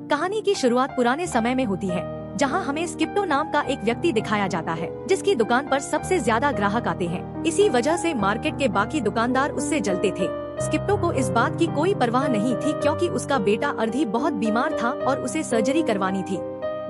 कहानी की शुरुआत पुराने समय में होती है, जहां हमें स्किप्टो नाम का एक व्यक्ति दिखाया जाता है, जिसकी दुकान पर सबसे ज्यादा ग्राहक आते हैं। इसी वजह से मार्केट के बाकी दुकानदार उससे जलते थे। स्किप्टो को इस बात की कोई परवाह नहीं थी, क्योंकि उसका बेटा अर्धी बहुत बीमार था और उसे सर्जरी करवानी थी,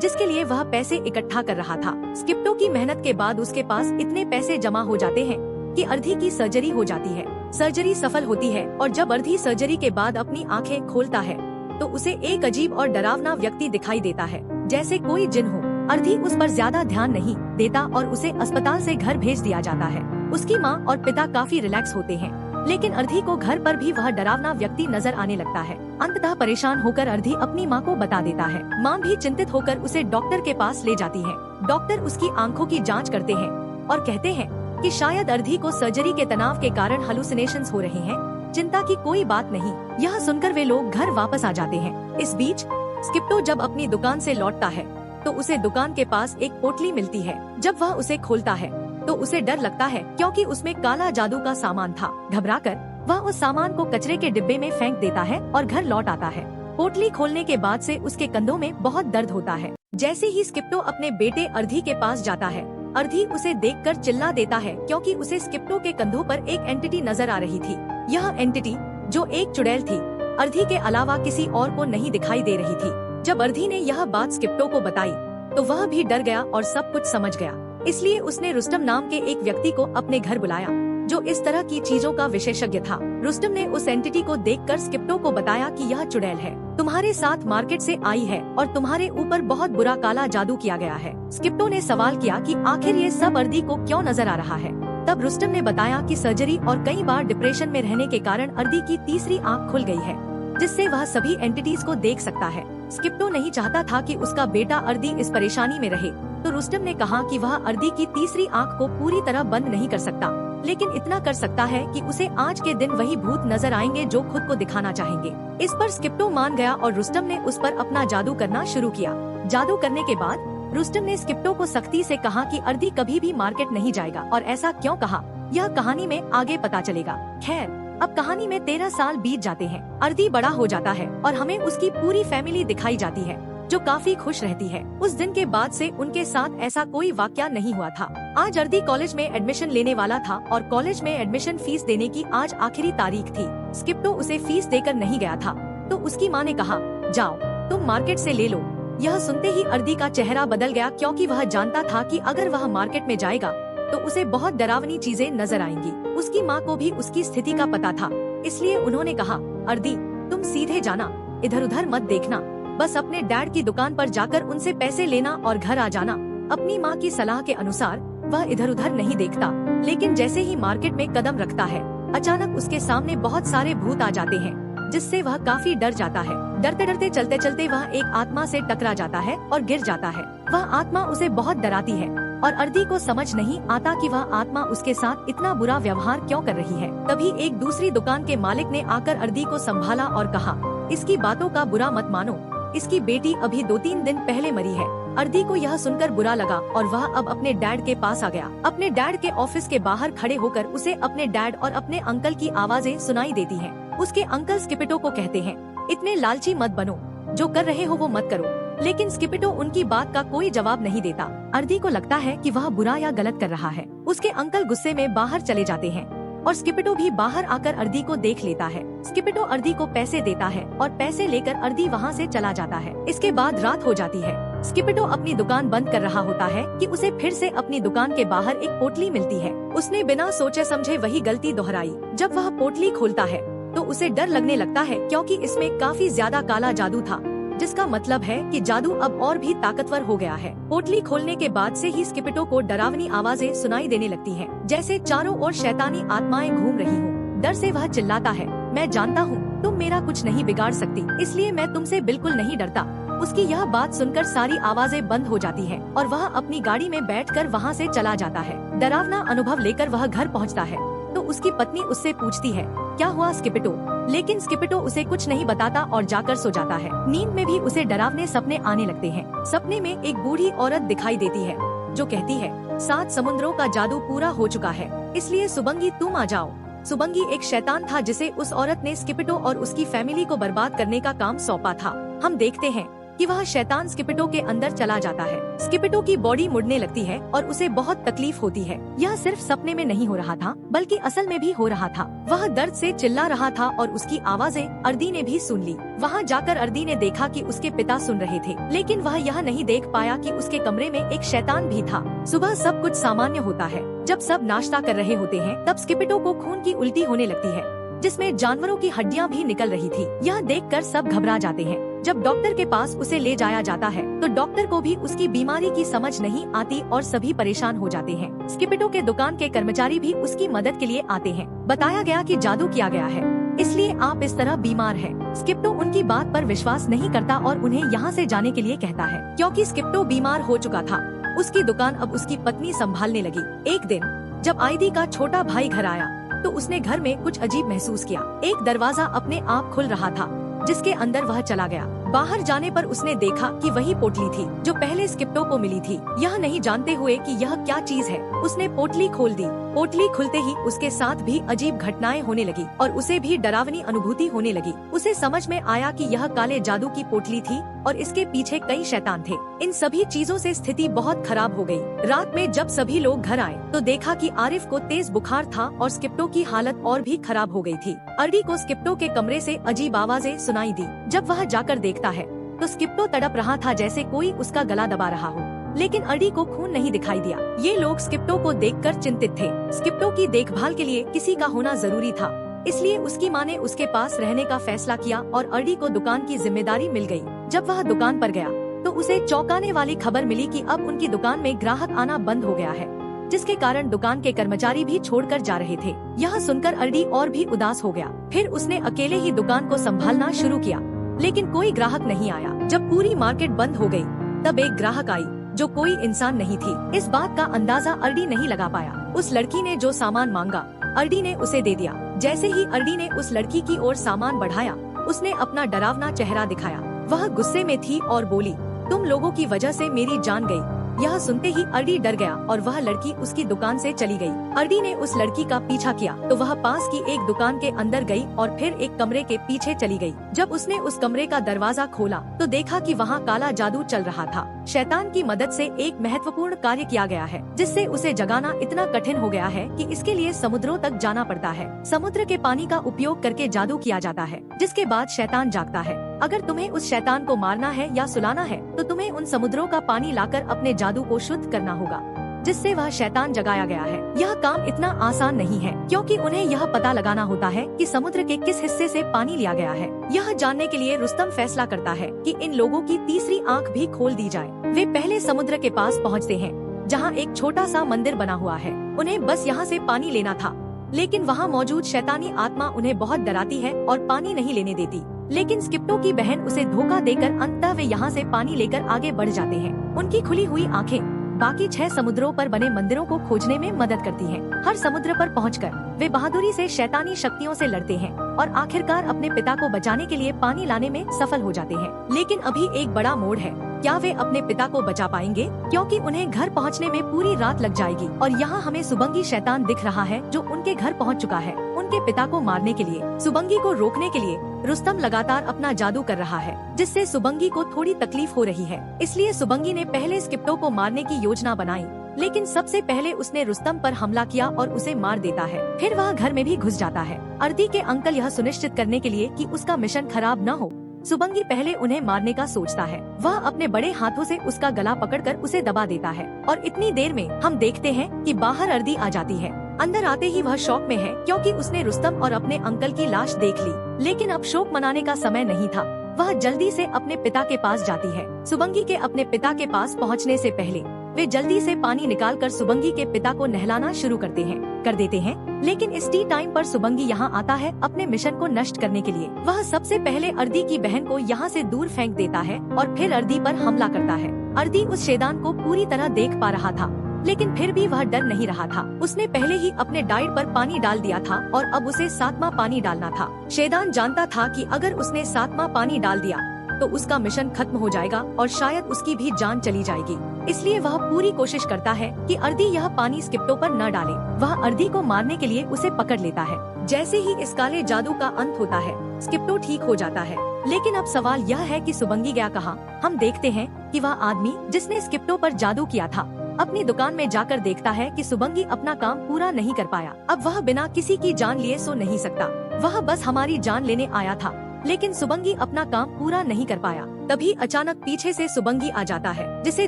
जिसके लिए वह पैसे इकट्ठा कर रहा था। स्किप्टो की मेहनत के बाद उसके पास इतने पैसे जमा हो जाते हैं कि अर्धी की सर्जरी हो जाती है। सर्जरी सफल होती है और जब अर्धी सर्जरी के बाद अपनी आंखें खोलता है तो उसे एक अजीब और डरावना व्यक्ति दिखाई देता है, जैसे कोई जिन हो। अर्धी उस पर ज्यादा ध्यान नहीं देता और उसे अस्पताल से घर भेज दिया जाता है। उसकी माँ और पिता काफी रिलैक्स होते हैं, लेकिन अर्धी को घर पर भी वह डरावना व्यक्ति नजर आने लगता है। अंततः परेशान होकर अर्धी अपनी माँ को बता देता है। माँ भी चिंतित होकर उसे डॉक्टर के पास ले जाती है। डॉक्टर उसकी आंखों की जांच करते हैं और कहते हैं कि शायद अर्धी को सर्जरी के तनाव के कारण हेलुसिनेशंस हो रहे हैं। चिंता की कोई बात नहीं। यह सुनकर वे लोग घर वापस आ जाते हैं। इस बीच स्किप्टो जब अपनी दुकान से लौटता है तो उसे दुकान के पास एक पोटली मिलती है। जब वह उसे खोलता है तो उसे डर लगता है, क्योंकि उसमें काला जादू का सामान था। घबराकर वह उस सामान को कचरे के डिब्बे में फेंक देता है और घर लौट आता है। पोटली खोलने के बाद से उसके कंधों में बहुत दर्द होता है। जैसे ही स्किप्टो अपने बेटे अर्धी के पास जाता है, अर्धी उसे देखकर चिल्ला देता है, क्योंकि उसे स्किप्टो के कंधों पर एक एंटिटी नजर आ रही थी। यह एंटिटी, जो एक चुड़ैल थी, अर्धी के अलावा किसी और को नहीं दिखाई दे रही थी। जब अर्धी ने यह बात स्किप्टो को बताई तो वह भी डर गया और सब कुछ समझ गया। इसलिए उसने रुस्तम नाम के एक व्यक्ति को अपने घर बुलाया, जो इस तरह की चीजों का विशेषज्ञ था। रुस्तम ने उस एंटिटी को देखकर स्किप्टो को बताया कि यह चुड़ैल है, तुम्हारे साथ मार्केट से आई है और तुम्हारे ऊपर बहुत बुरा काला जादू किया गया है। स्किप्टो ने सवाल किया कि आखिर ये सब अर्धी को क्यों नजर आ रहा है। तब रुस्तम ने बताया कि सर्जरी और कई बार डिप्रेशन में रहने के कारण अर्धी की तीसरी आंख खुल गई है, जिससे वह सभी एंटिटीज को देख सकता है। स्किप्टो नहीं चाहता था कि उसका बेटा अर्धी इस परेशानी में रहे, तो रुस्तम ने कहा कि वह अर्धी की तीसरी आंख को पूरी तरह बंद नहीं कर सकता, लेकिन इतना कर सकता है कि उसे आज के दिन वही भूत नजर आएंगे जो खुद को दिखाना चाहेंगे। इस पर स्किप्टो मान गया और रुस्तम ने उस पर अपना जादू करना शुरू किया। जादू करने के बाद रुस्तम ने स्किप्टो को सख्ती से कहा कि अर्धी कभी भी मार्केट नहीं जाएगा। और ऐसा क्यों कहा, यह कहानी में आगे पता चलेगा। खैर, अब कहानी में 13 साल बीत जाते हैं। अर्धी बड़ा हो जाता है और हमें उसकी पूरी फैमिली दिखाई जाती है, जो काफी खुश रहती है। उस दिन के बाद से उनके साथ ऐसा कोई वाकया नहीं हुआ था। आज अर्धी कॉलेज में एडमिशन लेने वाला था और कॉलेज में एडमिशन फीस देने की आज आखिरी तारीख थी। स्किप्टो उसे फीस देकर नहीं गया था, तो उसकी माँ ने कहा, जाओ तुम मार्केट से ले लो। यह सुनते ही अर्धी का चेहरा बदल गया, क्योंकि वह जानता था कि अगर वह मार्केट में जाएगा तो उसे बहुत डरावनी चीजें नजर आएंगी। उसकी माँ को भी उसकी स्थिति का पता था, इसलिए उन्होंने कहा, अर्धी तुम सीधे जाना, इधर उधर मत देखना, बस अपने डैड की दुकान पर जाकर उनसे पैसे लेना और घर आ जाना। अपनी माँ की सलाह के अनुसार वह इधर उधर नहीं देखता, लेकिन जैसे ही मार्केट में कदम रखता है, अचानक उसके सामने बहुत सारे भूत आ जाते हैं, जिससे वह काफी डर जाता है। डरते डरते चलते चलते वह एक आत्मा से टकरा जाता है और गिर जाता है। वह आत्मा उसे बहुत डराती है और अर्धी को समझ नहीं आता कि वह आत्मा उसके साथ इतना बुरा व्यवहार क्यों कर रही है। तभी एक दूसरी दुकान के मालिक ने आकर अर्धी को संभाला और कहा, इसकी बातों का बुरा मत मानो, इसकी बेटी अभी 2-3 दिन पहले मरी है। अर्धी को यह सुनकर बुरा लगा और वह अब अपने डैड के पास आ गया। अपने डैड के ऑफिस के बाहर खड़े होकर उसे अपने डैड और अपने अंकल की आवाजें सुनाई देती हैं। उसके अंकल स्किप्टो को कहते हैं, इतने लालची मत बनो, जो कर रहे हो वो मत करो। लेकिन स्किप्टो उनकी बात का कोई जवाब नहीं देता। अर्धी को लगता है कि वह बुरा या गलत कर रहा है। उसके अंकल गुस्से में बाहर चले जाते हैं और स्किप्टो भी बाहर आकर अर्धी को देख लेता है। स्किप्टो अर्धी को पैसे देता है और पैसे लेकर अर्धी वहाँ से चला जाता है। इसके बाद रात हो जाती है। स्किप्टो अपनी दुकान बंद कर रहा होता है कि उसे फिर से अपनी दुकान के बाहर एक पोटली मिलती है। उसने बिना सोचे समझे वही गलती दोहराई। जब वह पोटली खोलता है तो उसे डर लगने लगता है, क्योंकि इसमें काफी ज्यादा काला जादू था, जिसका मतलब है कि जादू अब और भी ताकतवर हो गया है। पोटली खोलने के बाद से ही स्किप्टो को डरावनी आवाजें सुनाई देने लगती हैं, जैसे चारों ओर शैतानी आत्माएं घूम रही हों। डर से वह चिल्लाता है, मैं जानता हूँ तुम मेरा कुछ नहीं बिगाड़ सकती, इसलिए मैं तुमसे बिल्कुल नहीं डरता। उसकी यह बात सुनकर सारी आवाजें बंद हो जाती हैं और वह अपनी गाड़ी में बैठकर वहाँ से चला जाता है। डरावना अनुभव लेकर वह घर पहुँचता है तो उसकी पत्नी उससे पूछती है, क्या हुआ स्किप्टो? लेकिन स्किप्टो उसे कुछ नहीं बताता और जाकर सो जाता है। नींद में भी उसे डरावने सपने आने लगते हैं। सपने में एक बूढ़ी औरत दिखाई देती है, जो कहती है, 7 समुद्रों का जादू पूरा हो चुका है, इसलिए सुबंगी तुम आ जाओ। सुबंगी एक शैतान था जिसे उस औरत ने स्किप्टो और उसकी फैमिली को बर्बाद करने का काम सौंपा था। हम देखते हैं कि वह शैतान स्किपिटो के अंदर चला जाता है। स्किपिटो की बॉडी मुड़ने लगती है और उसे बहुत तकलीफ होती है। यह सिर्फ सपने में नहीं हो रहा था बल्कि असल में भी हो रहा था। वह दर्द से चिल्ला रहा था और उसकी आवाजें अर्दी ने भी सुन ली। वहाँ जाकर अर्दी ने देखा कि उसके पिता सुन रहे थे, लेकिन वह यह नहीं देख पाया कि उसके कमरे में एक शैतान भी था। सुबह सब कुछ सामान्य होता है। जब सब नाश्ता कर रहे होते हैं तब स्किपिटो को खून की उल्टी होने लगती है, जिसमें जानवरों की हड्डियां भी निकल रही थी। यह देखकर सब घबरा जाते हैं। जब डॉक्टर के पास उसे ले जाया जाता है तो डॉक्टर को भी उसकी बीमारी की समझ नहीं आती और सभी परेशान हो जाते हैं। स्किपिटो के दुकान के कर्मचारी भी उसकी मदद के लिए आते हैं। बताया गया कि जादू किया गया है, इसलिए आप इस तरह बीमार हैं। स्किपिटो उनकी बात पर विश्वास नहीं करता और उन्हें यहाँ से जाने के लिए कहता है, क्योंकि स्किपिटो बीमार हो चुका था। उसकी दुकान अब उसकी पत्नी संभालने लगी। एक दिन जब आइदी का छोटा भाई घर आया तो उसने घर में कुछ अजीब महसूस किया। एक दरवाजा अपने आप खुल रहा था, जिसके अंदर वह चला गया। बाहर जाने पर उसने देखा कि वही पोटली थी जो पहले स्किपिटो को मिली थी। यह नहीं जानते हुए कि यह क्या चीज है, उसने पोटली खोल दी। पोटली खुलते ही उसके साथ भी अजीब घटनाएं होने लगी और उसे भी डरावनी अनुभूति होने लगी। उसे समझ में आया कि यह काले जादू की पोटली थी और इसके पीछे कई शैतान थे। इन सभी चीजों से स्थिति बहुत खराब हो गई। रात में जब सभी लोग घर आए तो देखा कि आरिफ को तेज बुखार था और स्किपिटो की हालत और भी खराब हो गई थी। अर्दी को स्किपिटो के कमरे से अजीब आवाजें सुनाई दी। जब वह जाकर देखता है तो स्किपिटो तड़प रहा था जैसे कोई उसका गला दबा रहा हो, लेकिन अर्दी को खून नहीं दिखाई दिया। ये लोग स्किपिटो को देखकर चिंतित थे। स्किपिटो की देखभाल के लिए किसी का होना जरूरी था, इसलिए उसकी माँ ने उसके पास रहने का फैसला किया और अर्दी को दुकान की जिम्मेदारी मिल गई। जब वह दुकान पर गया तो उसे चौंकाने वाली खबर मिली कि अब उनकी दुकान में ग्राहक आना बंद हो गया है, जिसके कारण दुकान के कर्मचारी भी छोड़कर जा रहे थे। यह सुनकर अर्दी और भी उदास हो गया। फिर उसने अकेले ही दुकान को संभालना शुरू किया, लेकिन कोई ग्राहक नहीं आया। जब पूरी मार्केट बंद हो गई तब एक ग्राहक आई जो कोई इंसान नहीं थी। इस बात का अंदाजा अर्दी नहीं लगा पाया। उस लड़की ने जो सामान मांगा अर्दी ने उसे दे दिया। जैसे ही अर्दी ने उस लड़की की ओर सामान बढ़ाया, उसने अपना डरावना चेहरा दिखाया। वह गुस्से में थी और बोली, तुम लोगों की वजह से मेरी जान गई। यह सुनते ही अर्दी डर गया और वह लड़की उसकी दुकान से चली गई। अर्दी ने उस लड़की का पीछा किया तो वह पास की एक दुकान के अंदर गई और फिर एक कमरे के पीछे चली गई। जब उसने उस कमरे का दरवाजा खोला तो देखा कि वहाँ काला जादू चल रहा था। शैतान की मदद से एक महत्वपूर्ण कार्य किया गया है, जिससे उसे जगाना इतना कठिन हो गया है कि इसके लिए समुद्रों तक जाना पड़ता है। समुद्र के पानी का उपयोग करके जादू किया जाता है, जिसके बाद शैतान जागता है। अगर तुम्हें उस शैतान को मारना है या सुलाना है तो तुम्हें उन समुद्रों का पानी लाकर अपने जादू को शुद्ध करना होगा, जिससे वह शैतान जगाया गया है। यह काम इतना आसान नहीं है, क्योंकि उन्हें यह पता लगाना होता है कि समुद्र के किस हिस्से से पानी लिया गया है। यह जानने के लिए रुस्तम फैसला करता है कि इन लोगों की तीसरी आंख भी खोल दी जाए। वे पहले समुद्र के पास पहुँचते हैं, जहाँ एक छोटा सा मंदिर बना हुआ है। उन्हें बस यहाँ से पानी लेना था, लेकिन वहाँ मौजूद शैतानी आत्मा उन्हें बहुत डराती है और पानी नहीं लेने देती। लेकिन स्किपिटो की बहन उसे धोखा देकर अंततः वे यहाँ से पानी लेकर आगे बढ़ जाते हैं। उनकी खुली हुई आंखें बाकी 6 समुद्रों पर बने मंदिरों को खोजने में मदद करती हैं। हर समुद्र पर पहुंचकर वे बहादुरी से शैतानी शक्तियों से लड़ते हैं और आखिरकार अपने पिता को बचाने के लिए पानी लाने में सफल हो जाते हैं। लेकिन अभी एक बड़ा मोड़ है। क्या वे अपने पिता को बचा पाएंगे, क्योंकि उन्हें घर पहुंचने में पूरी रात लग जाएगी। और यहाँ हमें सुबंगी शैतान दिख रहा है जो उनके घर पहुंच चुका है उनके पिता को मारने के लिए। सुबंगी को रोकने के लिए रुस्तम लगातार अपना जादू कर रहा है, जिससे सुबंगी को थोड़ी तकलीफ हो रही है। इसलिए सुबंगी ने पहले स्किपिटो को मारने की योजना बनाई, लेकिन सबसे पहले उसने रुस्तम पर हमला किया और उसे मार देता है। फिर वह घर में भी घुस जाता है। अर्दी के अंकल यह सुनिश्चित करने के लिए कि उसका मिशन खराब न हो, सुबंगी पहले उन्हें मारने का सोचता है। वह अपने बड़े हाथों से उसका गला पकड़कर उसे दबा देता है और इतनी देर में हम देखते हैं कि बाहर अर्दी आ जाती है। अंदर आते ही वह शौक में है, क्योंकि उसने रुस्तम और अपने अंकल की लाश देख ली। लेकिन अब शोक मनाने का समय नहीं था। वह जल्दी से अपने पिता के पास जाती है। सुबंगी के अपने पिता के पास पहुंचने से पहले वे जल्दी से पानी निकालकर सुबंगी के पिता को नहलाना शुरू कर देते हैं। लेकिन इस टी टाइम पर सुबंगी यहाँ आता है अपने मिशन को नष्ट करने के लिए। वह सबसे पहले अर्दी की बहन को यहाँ से दूर फेंक देता है और फिर अर्दी पर हमला करता है। अर्दी उस शैतान को पूरी तरह देख पा रहा था, लेकिन फिर भी वह डर नहीं रहा था। उसने पहले ही अपने डाइट पर पानी डाल दिया था और अब उसे 7वां पानी डालना था। शैतान जानता था कि अगर उसने 7वां पानी डाल दिया तो उसका मिशन खत्म हो जाएगा और शायद उसकी भी जान चली जाएगी। इसलिए वह पूरी कोशिश करता है कि अर्दी यह पानी स्किपिटो पर न डाले। वह अर्दी को मारने के लिए उसे पकड़ लेता है। जैसे ही इस काले जादू का अंत होता है, स्किप्टो ठीक हो जाता है। लेकिन अब सवाल यह है कि सुबंगी गया कहाँ? हम देखते हैं कि वह आदमी जिसने स्किप्टो पर जादू किया था अपनी दुकान में जाकर देखता है कि सुबंगी अपना काम पूरा नहीं कर पाया। अब वह बिना किसी की जान लिए सो नहीं सकता, वह बस हमारी जान लेने आया था। लेकिन सुबंगी अपना काम पूरा नहीं कर पाया। तभी अचानक पीछे से सुबंगी आ जाता है, जिसे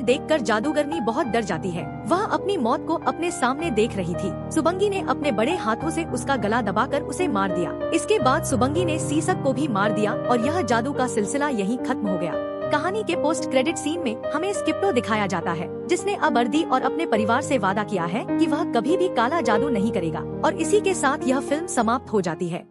देखकर जादूगरनी बहुत डर जाती है। वह अपनी मौत को अपने सामने देख रही थी। सुबंगी ने अपने बड़े हाथों से उसका गला दबाकर उसे मार दिया। इसके बाद सुबंगी ने सीसक को भी मार दिया और यह जादू का सिलसिला यहीं खत्म हो गया। कहानी के पोस्ट क्रेडिट सीन में हमें स्किप्टो दिखाया जाता है, जिसने अब अर्दी और अपने परिवार से वादा किया है कि वह कभी भी काला जादू नहीं करेगा। और इसी के साथ यह फिल्म समाप्त हो जाती है।